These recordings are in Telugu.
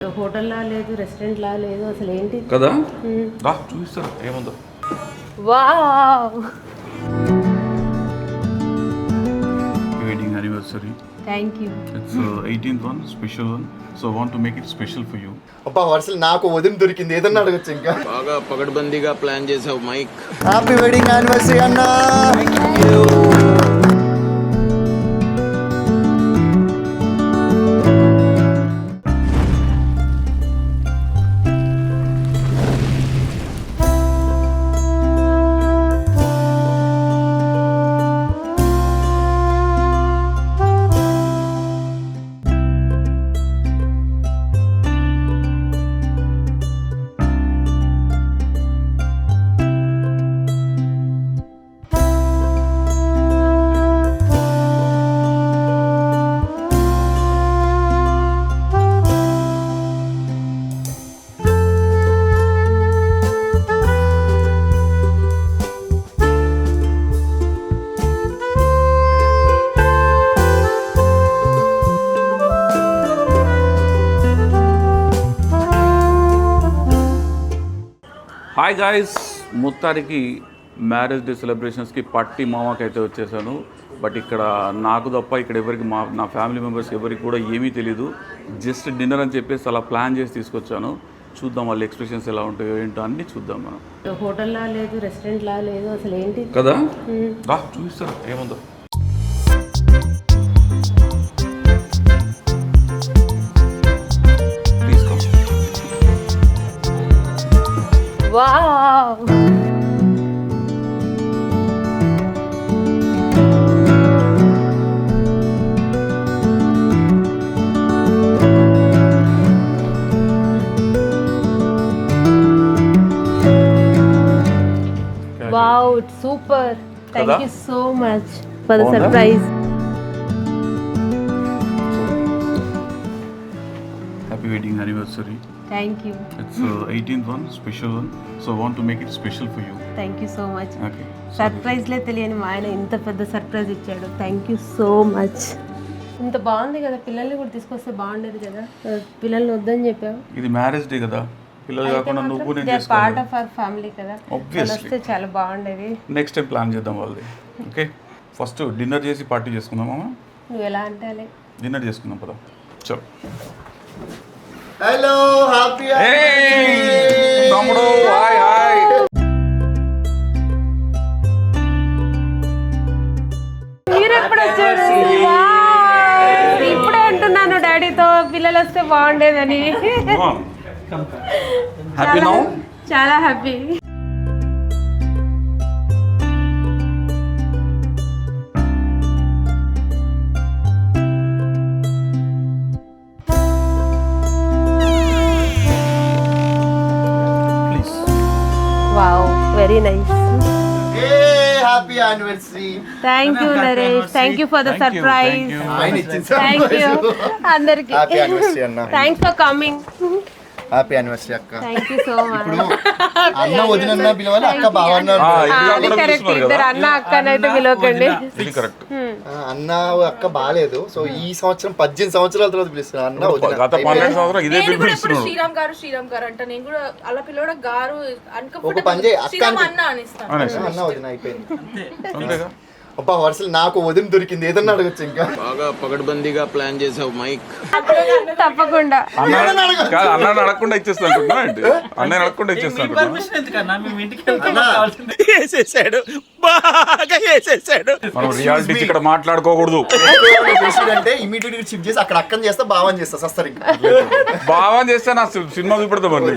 హోటల్ లా లేదు, రెస్టారెంట్ లా లేదు, అసలు ఏంటి కదా. రా చూపిస్తాను ఏముందో. Wow, wedding anniversary. Thank you. It's 18th one, special one. So I want to make it special for you. అబ్బా వరుసలు నాకు వదిన దొరికింది, ఏదన్నా అడగచ్చు. ఇంకా బాగా పగడ్బందీగా ప్లాన్ చేసావు మైక్. హ్యాపీ వెడ్డింగ్ యానివర్సరీ అన్నా. హాయ్ గాయస్, మొత్తానికి మ్యారేజ్ డే సెలబ్రేషన్స్కి పట్టి మామకి అయితే వచ్చేసాను. బట్ ఇక్కడ నాకు తప్ప ఇక్కడ ఎవరికి నా ఫ్యామిలీ మెంబర్స్ ఎవరికి కూడా ఏమీ తెలీదు. జస్ట్ డిన్నర్ అని చెప్పేసి అలా ప్లాన్ చేసి తీసుకొచ్చాను. చూద్దాం వాళ్ళ ఎక్స్ప్రెషన్స్ ఎలా ఉంటాయో ఏంటో అన్నీ చూద్దాం మనం. హోటల్ లా లేదు, రెస్టారెంట్ లా లేదు, అసలు ఏంటి కదా. రా చూపిస్తాను ఏముందో. Wow, wow, it's super. Thank you so much for the surprise. Happy wedding anniversary. Thank you. It's 18th one, special one. So I want to make it special for you. Thank you so much. Okay. సర్ప్రైజ్లే తెలియని మా ఆయన ఇంత పెద్ద సర్ప్రైజ్ ఇచ్చాడు. Thank you so much. ఇంత బాగుంది కదా, పిల్లల్ని కూడా తీసుకొస్తే బాగుండేది కదా. పిల్లల్ని వద్దని చెప్పావు. ఇది మ్యారేజ్ డే కదా, పిల్లలు కాకుండా నువ్వు నేను పార్ట్ చేసుకోవాలి. ఆఫ్ అవర్ ఫ్యామిలీ కదా, Obviously. వస్తే చాలా బాగుండేది. నెక్స్ట్ టైం ప్లాన్ చేద్దాం వాళ్ళది. ఓకే, ఫస్ట్ డిన్నర్ చేసి పార్టీ చేసుకుందామా? నువ్వు ఎలా అంటే అలా. డిన్నర్ చేసుకుందాం పద. చలో. హలో, హ్యాపీ తమ్ముడు హాయ్ హాయ్. మీరు ఎప్పుడు వచ్చారు? వావ్, ఇప్పుడే అంటున్నాను డాడీతో పిల్లలు వస్తే బాగుండేదని. Happy now? చాలా happy. Please. Wow, very nice. Happy anniversary. Thank you Naresh, thank you for the Thank you, surprise. thank you. ఆయన ఇచ్చింది థ్యాంక్ యూ అందరికి. హ్యాపీ యానివర్సరీ అన్న. Thanks for coming. Happy anniversary అక్క. Thank you so much. ఇప్పుడు అన్న వదిన పిలవాలి, అక్క బావ అన్నారు. అది కరెక్ట్. ఇద్దరు అన్న అక్కనైతే పిలవకండి. ఇది కరెక్ట్. అన్న అక్క బాగాలేదు, సో ఈ సంవత్సరం 18 సంవత్సరాల తర్వాత పిలుస్తున్నా అన్న వదిన. గత 12 సంవత్సరాలు ఇదే నేను కూడా ఇప్పుడు పిలిపిస్తున్నాడు. శ్రీరామ్ గారు అంట, నేను కూడా అలా పిలవడం గారు ఒక పని చేయి, అక్క శ్రీరామ్ అన్న అనిస్తాను. అన్న వదిన అయిపోయింది. అంతేగా. అబ్బా వరుసలు నాకు వదిన దొరికింది, ఏదన్నా అడగచ్చు. ఇంకా బాగా పగడ్బందీగా ప్లాన్ చేసావు మైక్. తప్పకుండా. అన్న అడగకుండా ఇచ్చేస్తాను అనుకుంటున్నా ఏంటి? అన్నయ్య అడగకుండా ఇచ్చేస్తాను. మనం రియాలిటీ ఇక్కడ మాట్లాడుకోకూడదు. అంటే ఇమీడియట్ గా షిఫ్ట్ చేసి అక్కడ అక్కని చేస్తా, భావం చేస్తా సస్తారు. ఇంకా బాగా చేస్తే నా సినిమా చూపెడతా మరి.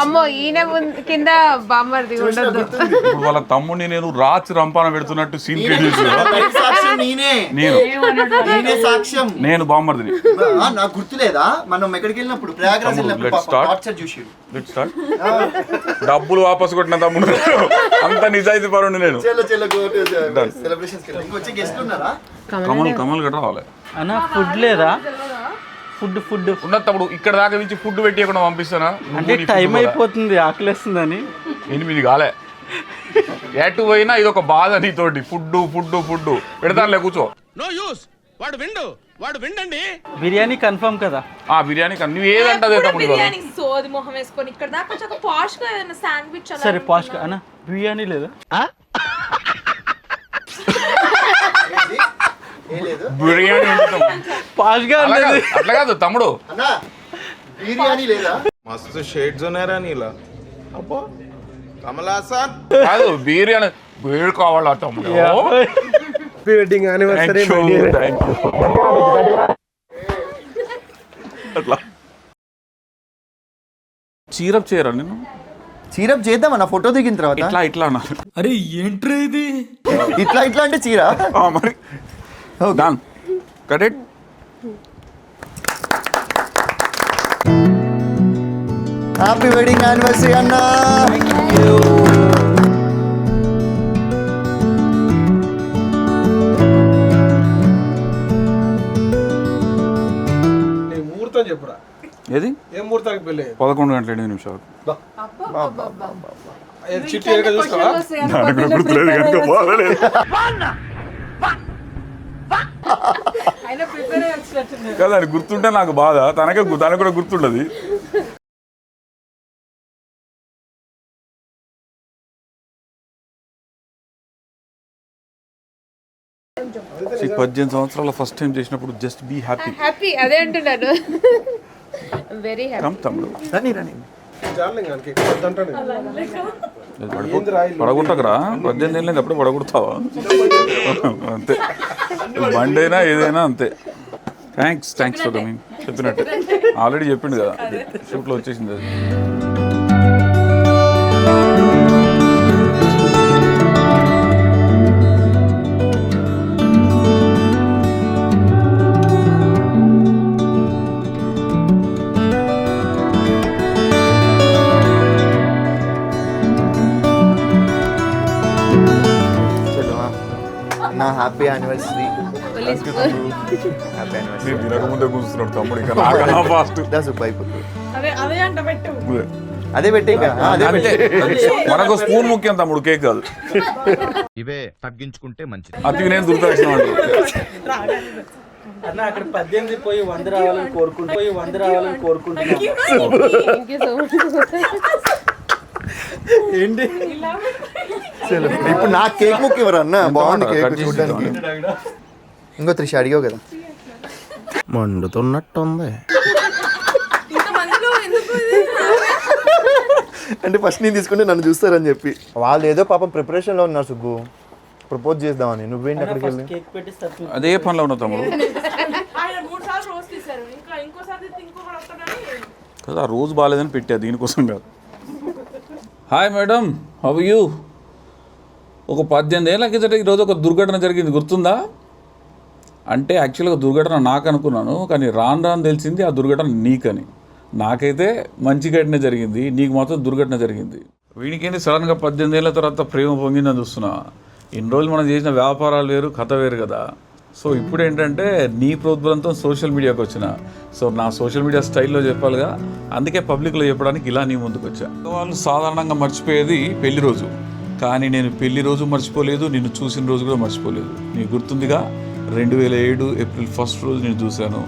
అమ్మో, ఈయన కింద బామ్మర్ది ఉండదు. ఇప్పుడు వాళ్ళ తమ్ముడిని నేను రాచి రంపాన పెడుతున్నట్టు సీన్ క్రియేట్ చేసిన సాక్ష్యం నేనే, నేనే సాక్ష్యం. నేను బామ్మర్దిని. నాకు గుర్తులేదా మనం ఎక్కడికి వెళ్ళినప్పుడు, ప్రయాగ్రాజ్ వెళ్ళినప్పుడు Let's start. టార్చర్ చూసాడు. Let's start. డబ్బులు వాపస్ కొట్టిన తమ్ముడు, అంత నిజాయితీ పరుండి నేను. చెల్ల చెల్ల సెలబ్రేషన్స్ వచ్చే గెస్ట్ ఉన్నారా? కమల్ గట్రా రావాలి అన్న. ఫుడ్ లేదా? ఫుడ్ ఫుడ్ ఉన్నప్పుడు ఇక్కడ దాకా నుంచి ఫుడ్ పెట్టియకుండా పంపిస్తానా? అంటే టైం అయిపోతుంది, ఆకలేస్తుందని. 8 కాలే. ఎటు పోయినా ఇది ఒక బాధ నీతోటి. ఫుడ్ ఫుడ్ ఫుడ్ పెడతానులే, కూర్చో. నో యూస్, వాడు విండు. వాడు విండండి. బిర్యానీ కన్ఫర్మ్ కదా? ఆ బిర్యానీ కానీ నువ్వు ఏదంటే తమ్ముడు ఇవాళ. బిర్యానీ సోది మొహం వేసుకొని ఇక్కడ దాకా వచ్చి ఒక పాష్ గా ఏదైనా శాండ్విచ్ అలా సరే పాష్ అన్న బిర్యానీ లేదా? బిర్యానీ ఉంటుంది. పాష్ గా అట్లా కాదు తమ్ముడు. అన్నా బిర్యానీ లేదా? మస్తు షేడ్స్ ఉన్నారా నీలా? అబ్బో కమలాసన్ కాదు బిర్యానీ వేడి కావాలా తమ్ముడు? వెడ్డింగ్ యానివర్సరీ అట్లా చీరప్ చేయరా నేను చీరప్ చేద్దామన్నా ఫోటో దిగిన తర్వాత. ఇట్లా ఇట్లా అన్నారు. అరే ఏంట్రా ఇది? ఇట్లా ఇట్లా అంటే చీర మరి done correct. Happy wedding anniversary అన్నా. ముహూర్తం చెప్పురా. ఏది ఏం ముహూర్తానికి పెళ్ళి? 11:08 చిట్టి ఎక్కడ చూస్తావా? గుర్తులేదు కనుక బాధలేదు. కదా అది గుర్తుంటే నాకు బాధ, తనకే తనకు కూడా గుర్తుండదు. ఈ 18 సంవత్సరాల ఫస్ట్ టైం చేసినప్పుడు జస్ట్ బీ హ్యాపీ. హ్యాపీ అదే అంటున్నాను. Very happy. కమ్ తమ్ముడు జార్లింగానికి వద్దంటాను. పడగొట్టకరా. 18 ఏళ్ళైంది అప్పుడే పడగొడతావా? అంతే బండి అయినా ఏదైనా అంతే. Thanks for coming. చెప్పినట్టు ఆల్రెడీ చెప్పిండు కదా, షూట్లో వచ్చేసింది అది. నా హ్యాపీ యానివర్సరీ. నేను తినకముందే కూర్చున్నాడు తమ్ముడు. ఇంకా నాకన్నా ఫాస్ట్. అదే అంట పెట్టు. అదే పెట్టి మనకు స్పూన్ ముఖ్యం తమ్ముడు, కేక్ కాదు. ఇవే తగ్గించుకుంటే మంచిది. అతికి నేను దుర్దక్షిణ అంటారు. అన్న అక్కడ 18 పోయి 100 రావాలని కోరుకుంటున్నా. Thank you so much. ఏంటి ఇప్పుడు నాకు కేక్ ముక్కు ఇవ్వరు అన్న. బాగుంది కేక్ చూడడానికి. ఇంకో 3 అడిగావు కదా. మండుతున్నట్టుంది. అంటే ఫస్ట్ నేను తీసుకుంటే నన్ను చూస్తారని చెప్పి వాళ్ళు ఏదో పాపం ప్రిపరేషన్లో ఉన్నారు. సుగ్గు ప్రపోజ్ చేద్దామని. నువ్వేంటి అక్కడికి వెళ్ళి కేక్ పెట్టి అదే పనిలో ఉన్నావు తమ్ముడు. ఆయన 3 సార్లు రోజ్ తీశారు. ఇంకోసారి ఇంకొకటి వస్తాడని కదా రోజు బాగాలేదని పెట్టా, దీనికోసం కాదు. Hi madam, how you? ఒక 18 ఏళ్ళ కిందట ఈరోజు ఒక దుర్ఘటన జరిగింది, గుర్తుందా? అంటే యాక్చువల్గా దుర్ఘటన నాకు అనుకున్నాను, కానీ రాను తెలిసింది ఆ దుర్ఘటన నీకని. నాకైతే మంచి ఘటన జరిగింది, నీకు మాత్రం దుర్ఘటన జరిగింది. వీడికేంటి సడన్గా 18 ఏళ్ళ తర్వాత ప్రేమ పొంగిందని చూస్తున్నా. ఇన్ని రోజులు మనం చేసిన వ్యాపారాలు వేరు, కథ వేరు కదా. సో ఇప్పుడు ఏంటంటే నీ ప్రోద్బలంతో సోషల్ మీడియాకి వచ్చిన. సో నా సోషల్ మీడియా స్టైల్లో చెప్పాలిగా, అందుకే పబ్లిక్లో చెప్పడానికి ఇలా నీ ముందుకు వచ్చా. వాళ్ళు సాధారణంగా మర్చిపోయేది పెళ్లి రోజు, కానీ నేను పెళ్లి రోజు మర్చిపోలేదు, నిన్ను చూసిన రోజు కూడా మర్చిపోలేదు. నీకు గుర్తుందిగా, 2007 ఏప్రిల్ 1 రోజు నేను చూశాను,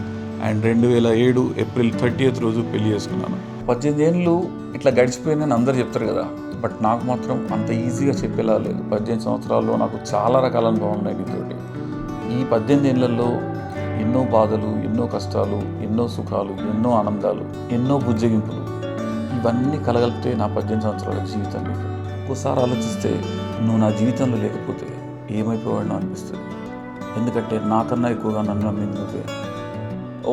అండ్ 2007 ఏప్రిల్ 30th రోజు పెళ్లి చేసుకున్నాను. 18 ఏళ్ళు ఇట్లా గడిచిపోయిందని అందరు చెప్తారు కదా, బట్ నాకు మాత్రం అంత ఈజీగా చెప్పేలా లేదు. 18 సంవత్సరాల్లో నాకు చాలా రకాల అనుభవం ఉన్నాయి నీతోటి. ఈ 18 ఏళ్లలో ఎన్నో బాధలు, ఎన్నో కష్టాలు, ఎన్నో సుఖాలు, ఎన్నో ఆనందాలు, ఎన్నో బుజ్జగింపులు, ఇవన్నీ కలగలిపితే నా 18 సంవత్సరాల జీవితం. నీకు ఒక్కోసారి ఆలోచిస్తే నువ్వు నా జీవితంలో లేకపోతే ఏమైపోయాడో అనిపిస్తుంది. ఎందుకంటే నాకన్నా ఎక్కువగా నన్ను నమ్మింది నువ్వే.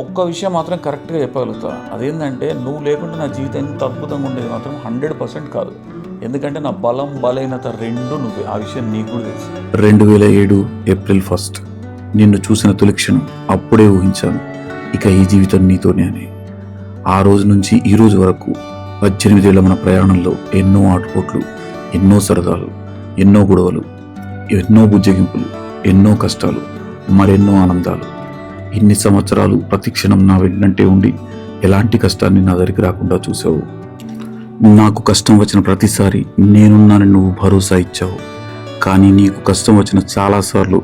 ఒక్క విషయం మాత్రం కరెక్ట్గా చెప్పగలుగుతా, అదేంటంటే నువ్వు లేకుంటే నా జీవితం ఎంత అద్భుతంగా ఉండేది మాత్రం 100% కాదు. ఎందుకంటే నా బలం బలహీనత రెండు నువ్వే. ఆ విషయం నీకు కూడా తెలుసు. 2007 ఏప్రిల్ 1 నిన్ను చూసిన తొలి క్షణం అప్పుడే ఊహించాను, ఇక ఈ జీవితం నీతోనే అని. ఆ రోజు నుంచి ఈ రోజు వరకు 18 ఏళ్ల మన ప్రయాణంలో ఎన్నో ఆటుపోట్లు, ఎన్నో సరదాలు, ఎన్నో గొడవలు, ఎన్నో బుజ్జగింపులు, ఎన్నో కష్టాలు, మరెన్నో ఆనందాలు. ఇన్ని సంవత్సరాలు ప్రతి క్షణం నా వెంటంటే ఉండి ఎలాంటి కష్టాన్ని నా దగ్గరికి రాకుండా చూసావు. నాకు కష్టం వచ్చిన ప్రతిసారి నేనున్నానని నువ్వు భరోసా ఇచ్చావు. కానీ నీకు కష్టం వచ్చిన చాలాసార్లు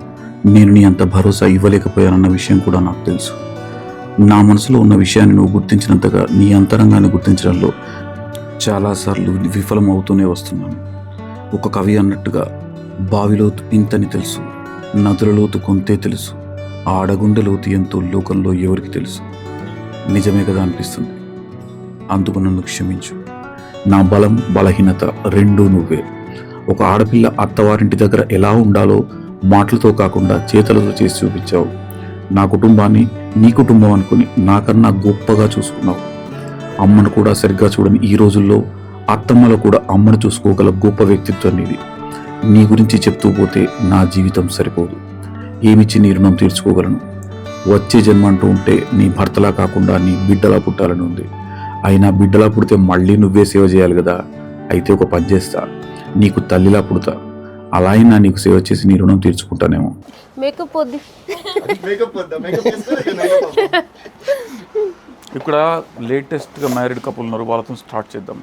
నేను నీ అంత భరోసా ఇవ్వలేకపోయానన్న విషయం కూడా నాకు తెలుసు. నా మనసులో ఉన్న విషయాన్ని నువ్వు గుర్తించినంతగా నీ అంతరంగాన్ని గుర్తించడంలో చాలాసార్లు విఫలం అవుతూనే వస్తున్నాను. ఒక కవి అన్నట్టుగా బావిలోతు ఇంతని తెలుసు, నదుల లోతు కొంతే తెలుసు, ఆ అడగుండె లోతు ఎంతో లోకంలో ఎవరికి తెలుసు. నిజమే కదా అనిపిస్తుంది. అందుకు నన్ను క్షమించు. నా బలం బలహీనత రెండూ నువ్వే. ఒక ఆడపిల్ల అత్తవారింటి దగ్గర ఎలా ఉండాలో మాటలతో కాకుండా చేతలతో చేసి చూపించావు. నా కుటుంబాన్ని నీ కుటుంబం అనుకుని నాకన్నా గొప్పగా చూసుకున్నావు. అమ్మను కూడా సరిగ్గా చూడని ఈ రోజుల్లో అత్తమ్మలో కూడా అమ్మను చూసుకోగల గొప్ప వ్యక్తిత్వం నీది. నీ గురించి చెప్తూ పోతే నా జీవితం సరిపోదు. ఏమిచ్చి నీ రుణం తీర్చుకోగలను? వచ్చే జన్మ అంటూ ఉంటే నీ భర్తలా కాకుండా నీ బిడ్డలా పుట్టాలని ఉంది. అయినా బిడ్డలా పుడితే మళ్ళీ నువ్వే సేవ చేయాలి కదా. అయితే ఒక పని చేస్తా, నీకు తల్లిలా పుడతా. అలా అయినా నీకు సేవ చేసి నీ రుణం తీర్చుకుంటానేమో. మేకప్ వద్దు. ఇక్కడ లేటెస్ట్గా మ్యారీడ్ కపుల్ ఉన్నారు, వాళ్ళతో స్టార్ట్ చేద్దాం.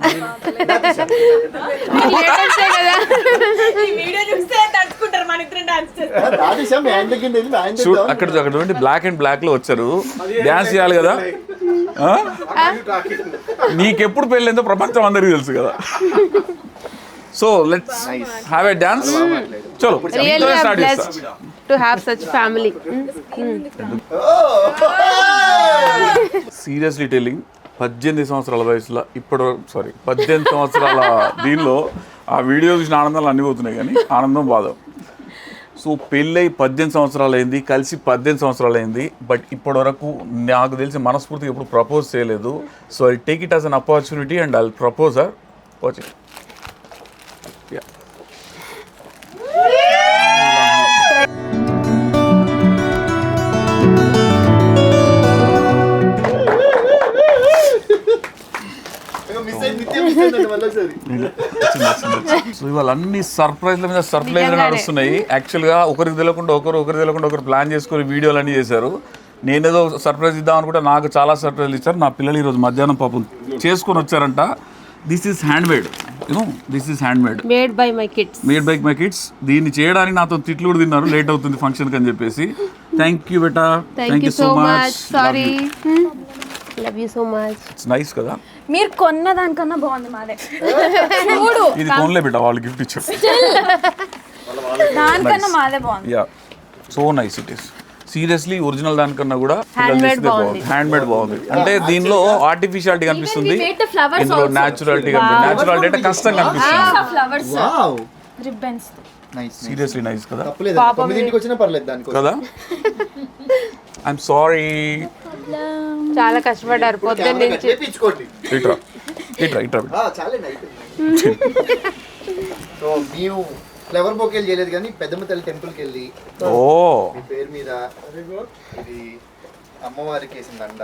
అక్కడ నుండి బ్లాక్ అండ్ బ్లాక్ లో వచ్చారు, డ్యాన్స్ చేయాలి కదా. నీకెప్పుడు పెళ్ళైందో ప్రపంచం అందరికీ తెలుసు కదా. So let's have a dance. చలో స్టార్ట్ చేస్తా. To have such family. Seriously telling, 18 సంవత్సరాల వయసులో 18 సంవత్సరాల దీనిలో ఆ వీడియో చూసిన ఆనందాలు అన్నీ పోతున్నాయి, కానీ ఆనందం బాధ. సో పెళ్ళై 18 సంవత్సరాలు అయింది, కలిసి 18 సంవత్సరాలు అయింది. బట్ ఇప్పటి వరకు నాకు తెలిసి మనస్ఫూర్తిగా ఎప్పుడు ప్రపోజ్ చేయలేదు. So I take it as an opportunity and I propose her. Watch it. So ఇవాళ అన్ని సర్ప్రైజ్ల మీద సర్ప్రైజ్లు నడుస్తున్నాయి. యాక్చువల్గా ఒకరికి తెలియకుండా ఒకరు ప్లాన్ చేసుకుని వీడియోలు అన్నీ చేశారు. నేనేదో సర్ప్రైజ్ ఇద్దాం అనుకుంటే నాకు చాలా సర్ప్రైజ్లు ఇచ్చారు. నా పిల్లలు ఈరోజు మధ్యాహ్నం పాపం చేసుకొని వచ్చారంట. This is hand made, this is hand made, made by my kids. దీన్ని చేయడానికి నాతో తిట్లు కూడా తిన్నారు, లేట్ అవుతుంది ఫంక్షన్కి అని చెప్పేసి. Thank you beta, thank you so much. Sorry, love you so much. It's nice కదా. మీరు కొన్న దానికన్నా బాగుంది మాదే. చూడు, ఇది కొనలే బేటా, వాళ్ళు గిఫ్ట్ ఇచ్చారు. దానికన్నా మాదే బాగుంది. Yeah, so nice it is. Seriously original దానికన్నా కూడా హ్యాండ్ మేడ్ బాగుంది. అంటే దీనిలో ఆర్టిఫిషియాలిటీ కనిపిస్తుంది, ఇందులో న్యాచురాలిటీ కనిపిస్తుంది. న్యాచురాలిటీ అంటే కష్టం కనిపిస్తుంది. Flowers, ribbons. సీరియస్లీ నైస్ కదా కదా. ఐఎమ్ సారీ, చాలా కష్టపడ్డారు పొద్దున్న నుంచి. ఇట్రా. సో మేము ఫ్లవర్ బొకేలు చేయలేదు, కానీ పెద్దమ్మ తల్లి టెంపుల్కి వెళ్ళి మీ పేరు మీద ఇది అమ్మవారికి వేసిన దండ.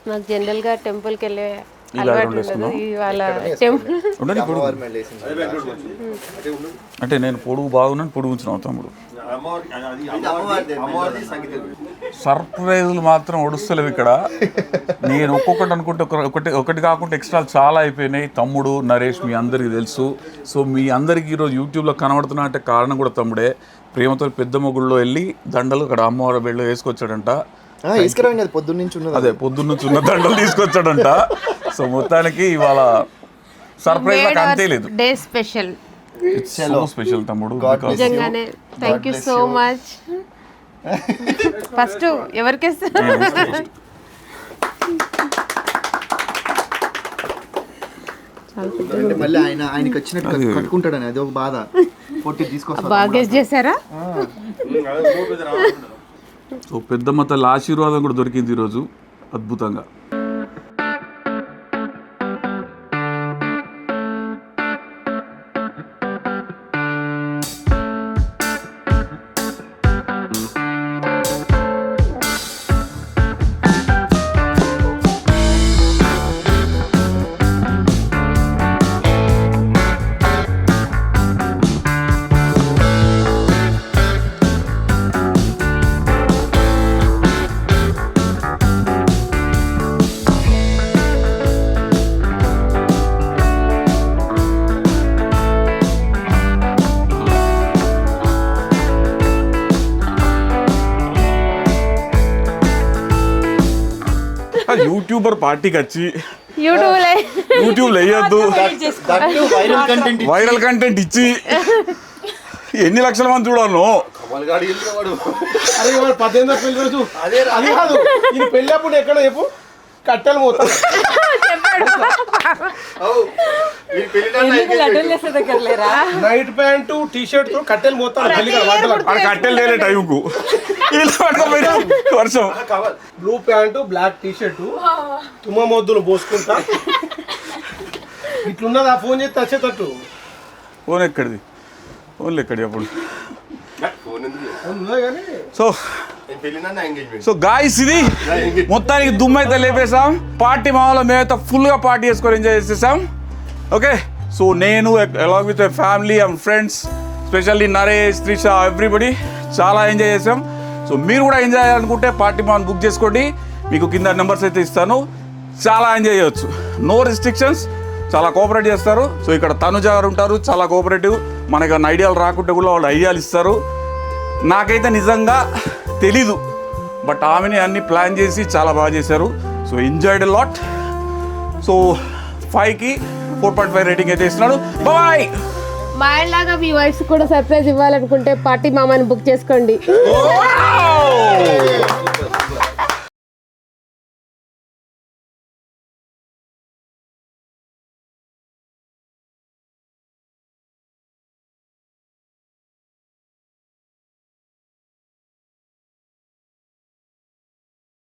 నాకు జనరల్ గా టెంపుల్కి వెళ్ళే అలవాటు ఉండదు. ఇవాళ టెంపుల్ అమ్మవారి మీద వేసిన అంటే నేను పొడుగు బాగున్నాను, పొడుగు ఉంచిన తమ్ముడు. సర్ప్రైజ్లు మాత్రం ఒడుస్తలేవు ఇక్కడ. నేను ఒక్కొక్కటి అనుకుంటే ఒకటి కాకుండా ఎక్స్ట్రా చాలా అయిపోయినాయి. తమ్ముడు నరేష్ మీ అందరికీ తెలుసు. సో మీ అందరికీ ఈరోజు యూట్యూబ్లో కనబడుతున్నా అంటే కారణం కూడా తమ్ముడే. ప్రేమతో పెద్ద మొగుళ్ళో వెళ్ళి దండలు అక్కడ అమ్మవారి బెళ్ళలో వేసుకొచ్చాడంట. పొద్దున్నుంచి ఉన్న దండలు తీసుకొచ్చాడంట. సో మొత్తానికి ఇవాళ సర్ప్రైజ్ నాకు అంతే లేదు. డే స్పెషల్, సో స్పెషల్ తమ్ముడు. నిజంగానే thank you so much. First ఎవరికి మళ్ళీ ఆయనకి వచ్చినట్టు కట్టుకుంటాడని అది ఒక బాధ. బాగా చేశారా? సో పెద్దమ్మ తల్లి ఆశీర్వాదం కూడా దొరికింది ఈరోజు అద్భుతంగా. యూట్యూబర్ పార్టీకి వచ్చి యూట్యూబ్లో యూట్యూబ్లో వేయొద్దు వైరల్ కంటెంట్ వైరల్ కంటెంట్ ఇచ్చి ఎన్ని లక్షల మంది చూడాను. కమల్గాడి ఇల్లు వాడు. అరే వాడు 18 పెళ్లి రోజు అదే రా. అది కాదు ఇది పెళ్ళి అప్పుడు ఎక్కడ చెప్పు కట్టెలు మోతా అవు. ఈ పెళ్లి నాన్న engagement. Night pant T shirt తో కట్టెలు మోతాను పెళ్లి అక్కడ కట్టెలు లేలే టైంకు ఇల్లు పట్టుకోపోయినా వర్షం. Blue pant black T shirt తుమ్మ మొద్దులు పోసుకుంటా ఇట్లున్నది. ఆ ఫోన్ చేస్తే వచ్చేటట్టు ఫోన్ ఎక్కడిది ఫోన్లు ఎక్కడి అప్పుడు. ఉన్నది కానీ సో పెళ్లి నాన్న engagement. సో గాయస్ ఇది మొత్తానికి దుమ్మైతే లేపేసాం. పార్టీ మామూలు మేమైతే ఫుల్గా పార్టీ చేసుకొని ఎంజాయ్ చేసేసాం. ఓకే సో నేను along with family and friends specially Naresh Trisha everybody చాలా ఎంజాయ్ చేసాం. సో మీరు కూడా ఎంజాయ్ చేయాలనుకుంటే పార్టీ మామూలు బుక్ చేసుకోండి. మీకు కింద నెంబర్స్ అయితే ఇస్తాను. చాలా ఎంజాయ్ చేయొచ్చు. No restrictions. చాలా కోఆపరేట్ చేస్తారు. సో ఇక్కడ తనుజ గారు ఉంటారు చాలా కోఆపరేటివ్. మనకి ఐడియాలు రాకుంటే కూడా వాళ్ళు ఐడియాలు ఇస్తారు. నాకైతే నిజంగా తెలీదు బట్ ఆమెని అన్ని ప్లాన్ చేసి చాలా బాగా చేశారు. So enjoyed a lot. So 5కి 4.5 రేటింగ్ అయితే ఇస్తున్నాడు. బాయ్. మా లాగా మీ వైఫ్ కూడా సర్ప్రైజ్ ఇవ్వాలనుకుంటే పార్టీ మామాని బుక్ చేసుకోండి.